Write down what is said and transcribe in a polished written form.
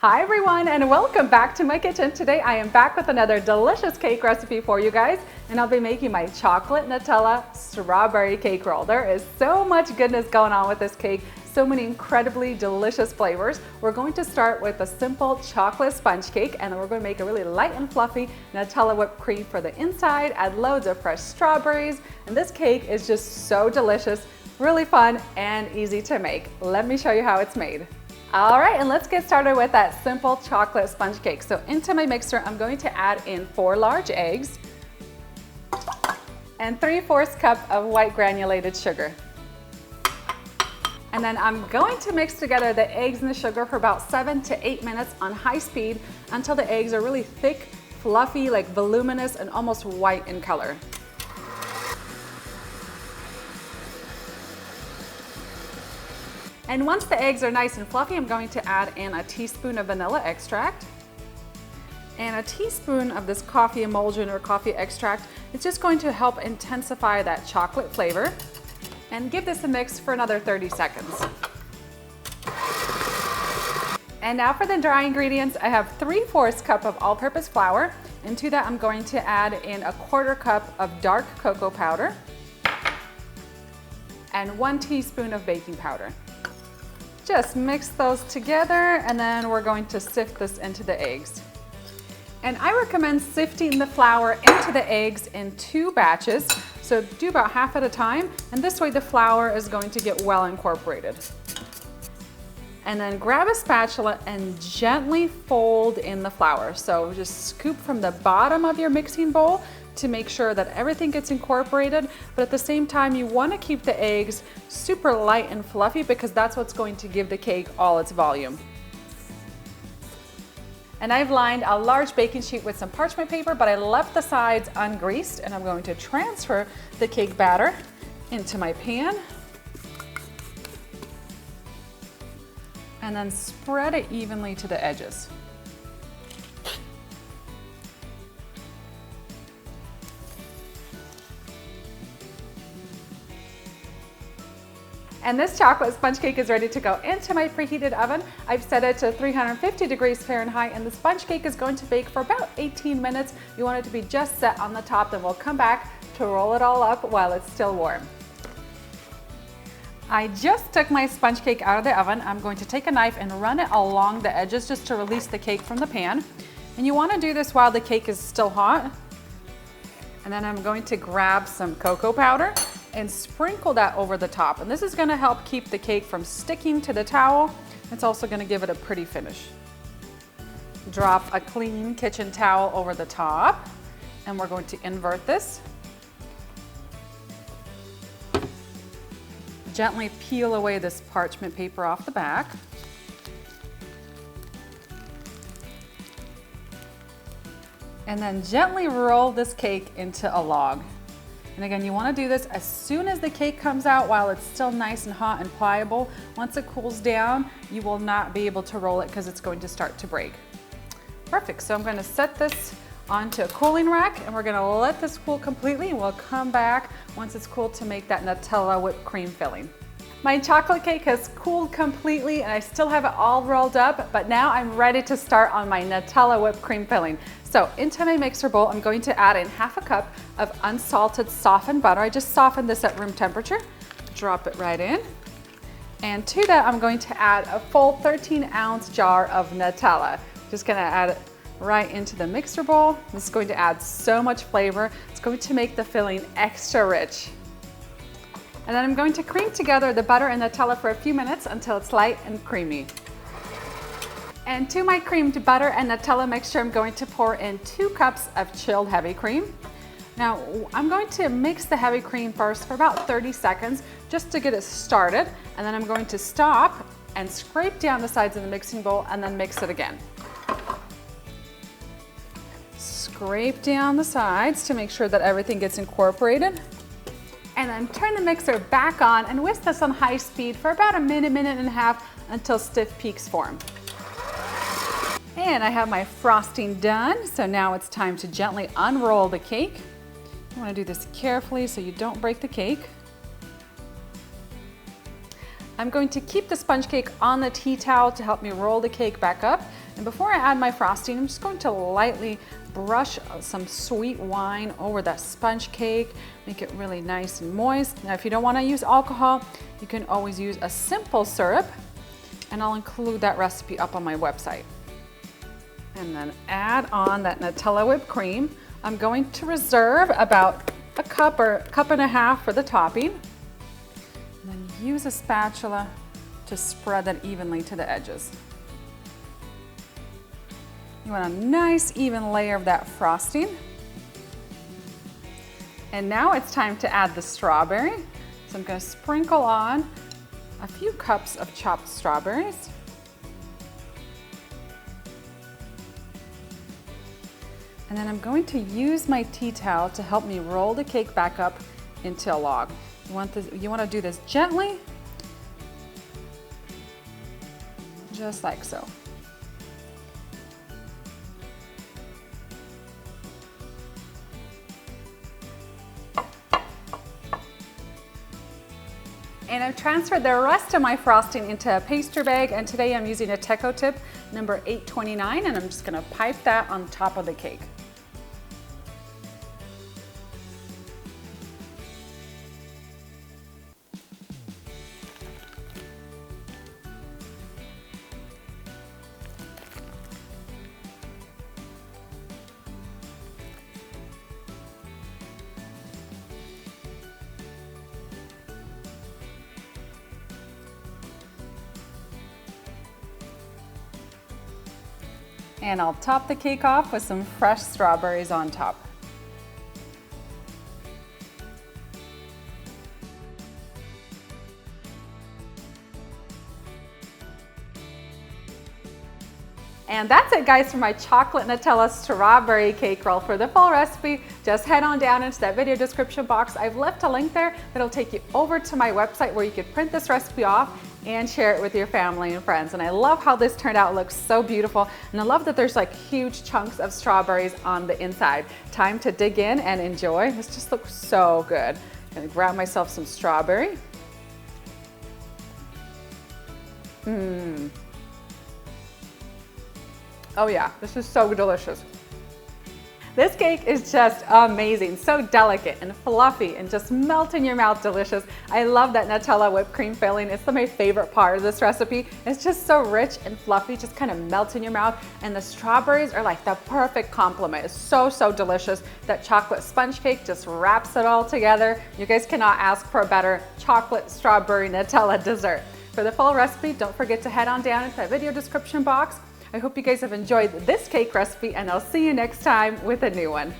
Hi everyone, and welcome back to my kitchen. Today I am back with another delicious cake recipe for you guys, and I'll be making my chocolate Nutella strawberry cake roll. There is so much goodness going on with this cake, so many incredibly delicious flavors. We're going to start with a simple chocolate sponge cake, and then we're going to make a really light and fluffy Nutella whipped cream for the inside, add loads of fresh strawberries, and this cake is just so delicious, really fun, and easy to make. Let me show you how it's made. All right, and let's get started with that simple chocolate sponge cake. So into my mixer, I'm going to add in 4 large eggs and 3/4 cup of white granulated sugar. And then I'm going to mix together the eggs and the sugar for about 7 to 8 minutes on high speed until the eggs are really thick, fluffy, like voluminous, and almost white in color. And once the eggs are nice and fluffy, I'm going to add in a teaspoon of vanilla extract and a teaspoon of this coffee emulsion or coffee extract. It's just going to help intensify that chocolate flavor, and give this a mix for another 30 seconds. And now for the dry ingredients, I have 3/4 cup of all-purpose flour, and to that I'm going to add in a 1/4 cup of dark cocoa powder and 1 teaspoon of baking powder. Just mix those together, and then we're going to sift this into the eggs. And I recommend sifting the flour into the eggs in 2 batches, so do about half at a time, and this way the flour is going to get well incorporated. And then grab a spatula and gently fold in the flour. So just scoop from the bottom of your mixing bowl to make sure that everything gets incorporated, but at the same time you want to keep the eggs super light and fluffy because that's what's going to give the cake all its volume. And I've lined a large baking sheet with some parchment paper, but I left the sides ungreased, and I'm going to transfer the cake batter into my pan and then spread it evenly to the edges. And this chocolate sponge cake is ready to go into my preheated oven. I've set it to 350 degrees Fahrenheit, and the sponge cake is going to bake for about 18 minutes. You want it to be just set on the top, then we'll come back to roll it all up while it's still warm. I just took my sponge cake out of the oven. I'm going to take a knife and run it along the edges just to release the cake from the pan. And you want to do this while the cake is still hot. And then I'm going to grab some cocoa powder and sprinkle that over the top. And this is going to help keep the cake from sticking to the towel. It's also going to give it a pretty finish. Drop a clean kitchen towel over the top, and we're going to invert this. Gently peel away this parchment paper off the back. And then gently roll this cake into a log. And again, you want to do this as soon as the cake comes out while it's still nice and hot and pliable. Once it cools down, you will not be able to roll it because it's going to start to break. Perfect, so I'm going to set this onto a cooling rack, and we're going to let this cool completely, and we'll come back once it's cooled to make that Nutella whipped cream filling. My chocolate cake has cooled completely, and I still have it all rolled up, but now I'm ready to start on my Nutella whipped cream filling. So into my mixer bowl, I'm going to add in 1/2 cup of unsalted softened butter. I just softened this at room temperature. Drop it right in. And to that, I'm going to add a full 13-ounce jar of Nutella. Just gonna add it right into the mixer bowl. This is going to add so much flavor. It's going to make the filling extra rich. And then I'm going to cream together the butter and Nutella for a few minutes until it's light and creamy. And to my creamed butter and Nutella mixture, I'm going to pour in 2 cups of chilled heavy cream. Now, I'm going to mix the heavy cream first for about 30 seconds just to get it started. And then I'm going to stop and scrape down the sides of the mixing bowl and then mix it again. Scrape down the sides to make sure that everything gets incorporated. And then turn the mixer back on and whisk this on high speed for about a minute, minute and a half until stiff peaks form. And I have my frosting done, so now it's time to gently unroll the cake. You want to do this carefully so you don't break the cake. I'm going to keep the sponge cake on the tea towel to help me roll the cake back up. And before I add my frosting, I'm just going to lightly brush some sweet wine over that sponge cake, make it really nice and moist. Now, if you don't want to use alcohol, you can always use a simple syrup, and I'll include that recipe up on my website. And then add on that Nutella whipped cream. I'm going to reserve about a cup or a cup and a half for the topping. And then use a spatula to spread that evenly to the edges. You want a nice even layer of that frosting. And now it's time to add the strawberry. So I'm going to sprinkle on a few cups of chopped strawberries. And then I'm going to use my tea towel to help me roll the cake back up into a log. You want to do this gently, just like so. And I've transferred the rest of my frosting into a pastry bag, and today I'm using a Teco tip number 829, and I'm just going to pipe that on top of the cake. And I'll top the cake off with some fresh strawberries on top. And that's it, guys, for my chocolate Nutella strawberry cake roll. For the full recipe, just head on down into that video description box. I've left a link there that'll take you over to my website where you could print this recipe off and share it with your family and friends. And I love how this turned out. It looks so beautiful. And I love that there's like huge chunks of strawberries on the inside. Time to dig in and enjoy. This just looks so good. I'm gonna grab myself some strawberry. Oh yeah, this is so delicious. This cake is just amazing, so delicate and fluffy and just melt in your mouth delicious. I love that Nutella whipped cream filling. It's my favorite part of this recipe. It's just so rich and fluffy, just kind of melts in your mouth. And the strawberries are like the perfect complement. It's so, so delicious. That chocolate sponge cake just wraps it all together. You guys cannot ask for a better chocolate strawberry Nutella dessert. For the full recipe, don't forget to head on down into that video description box. I hope you guys have enjoyed this cake recipe, and I'll see you next time with a new one.